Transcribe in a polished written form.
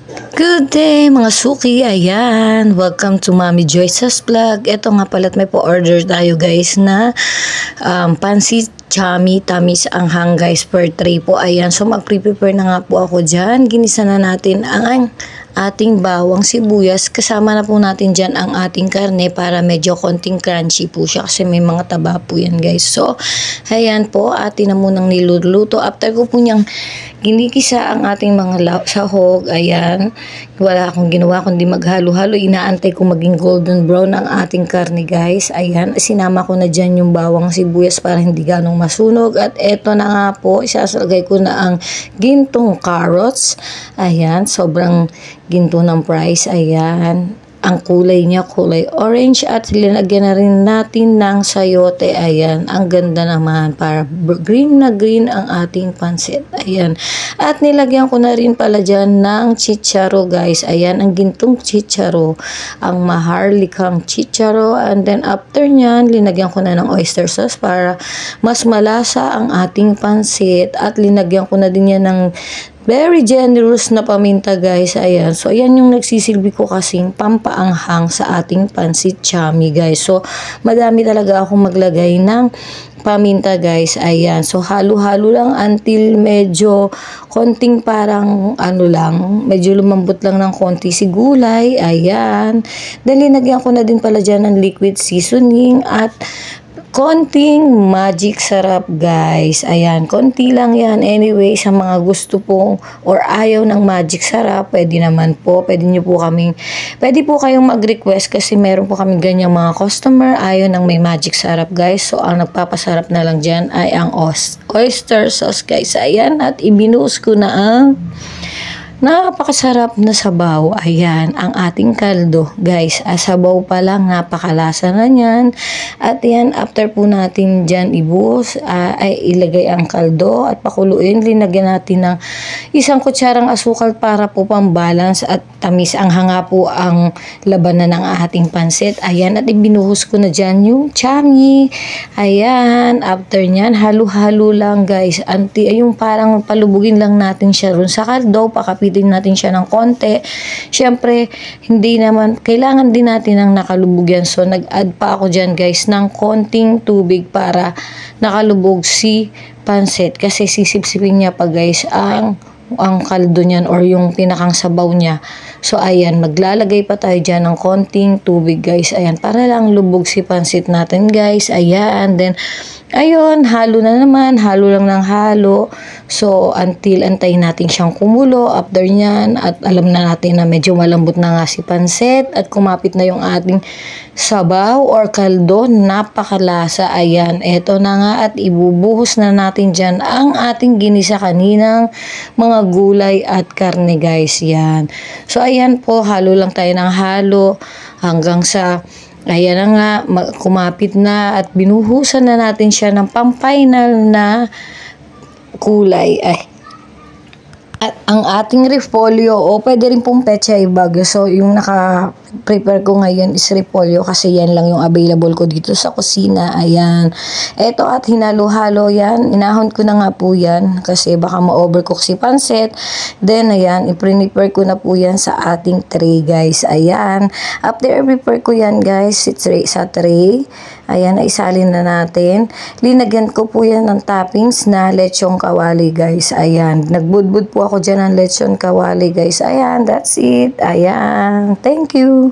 Good day mga suki, ayan, welcome to Mommy Joyce's Vlog. Ito nga pala't may po-order tayo guys na pansit chami tamis anghang guys per tray po, ayan. So mag-prepare na nga po ako dyan. Ginisa na natin ang ating bawang sibuyas, kasama na po natin dyan ang ating karne para medyo konting crunchy po siya kasi may mga taba po yan guys. So ayan po, atin na munang niluluto. After ko po niyang ginikisa ang ating mga sahog, ayan, wala akong ginawa kundi maghalo-halo. Inaantay ko maging golden brown ang ating karne guys, ayan. Sinama ko na dyan yung bawang sibuyas para hindi ganong masunog. At eto na nga po, isasalagay ko na ang gintong carrots, ayan, sobrang ginto ng price, ayan. Ang kulay niya, kulay orange, at linagyan na rin natin ng sayote, ayan. Ang ganda naman, para green na green ang ating pansit, ayan. At nilagyan ko na rin pala dyan ng chicharo guys, ayan, ang gintong chicharo, ang maharlikang chicharo. And then after nyan, linagyan ko na ng oyster sauce para mas malasa ang ating pansit, at linagyan ko na din yan ng very generous na paminta guys, ayan. So ayan yung nagsisilbi ko kasing pampaanghang sa ating pansit chami guys. So madami talaga akong maglagay ng paminta guys, ayan. So halo-halo lang until medyo konting parang ano lang, medyo lumambot lang ng konti si gulay, ayan. Then linagyan ko na din pala dyan ng liquid seasoning at konting magic sarap guys, ayan, konti lang yan. Anyway, sa mga gusto pong or ayaw ng magic sarap, pwede naman po, pwede po kayong mag-request kasi meron po kami ganyang mga customer ayaw ng may magic sarap guys. So ang nagpapasarap na lang dyan ay ang oyster sauce guys, ayan. At ibinuhos ko na ang napakasarap na sabaw, ayan, ang ating kaldo guys. Sabaw pa lang, napakalasa na yan. At yan, after po natin dyan ibuhos, ay ilagay ang kaldo at pakuluin. Linagyan natin ng isang kutsarang asukal para po pang-balance at tamis. Ang hanga po ang labanan ng ating pansit, ayan. At ibinuhos ko na dyan yung chami, ayan. After nyan, halo-halo lang guys, yung parang palubugin lang natin siya ron sa kaldo, pakapitin natin siya ng konti. Syempre, hindi naman, kailangan din natin ng nakalubog yan. So, nag-add pa ako dyan guys ng konting tubig para nakalubog si pansit. Kasi sisipsipin niya pa guys ang kaldo niyan or yung pinakang sabaw niya. So, ayan, maglalagay pa tayo dyan ng konting tubig guys. Ayan, para lang lubog si pansit natin guys. Ayan, then, ayun, halo na naman. Halo lang ng halo. So, until antayin natin siyang kumulo. After nyan, at alam na natin na medyo malambot na nga si pansit. At kumapit na yung ating sabaw or kaldo. Napakalasa. Ayan, eto na nga. At ibubuhos na natin dyan ang ating ginisa kaninang mga gulay at karne guys. Yan. So, ayan po, halo lang tayo ng halo hanggang sa ayan na nga, kumapit na at binuhusan na natin siya ng pang-final na kulay. At ang ating repolyo, o pwede rin pong pechay bago. So, yung naka-prepare ko ngayon is repolyo kasi yan lang yung available ko dito sa kusina. Ayan. Eto at hinalo-halo yan. Inahon ko na nga po yan kasi baka ma-overcook si pansit. Then, ayan, i-prepare ko na po yan sa ating tray guys. Ayan. After i-prepare ko yan guys sa tray, ayan, isalin na natin. Linagyan ko po yan ng toppings na lechong kawali guys. Ayan. Nagbudbud po ako dyan ng lechon kawali guys. Ayan, that's it. Ayan. Thank you.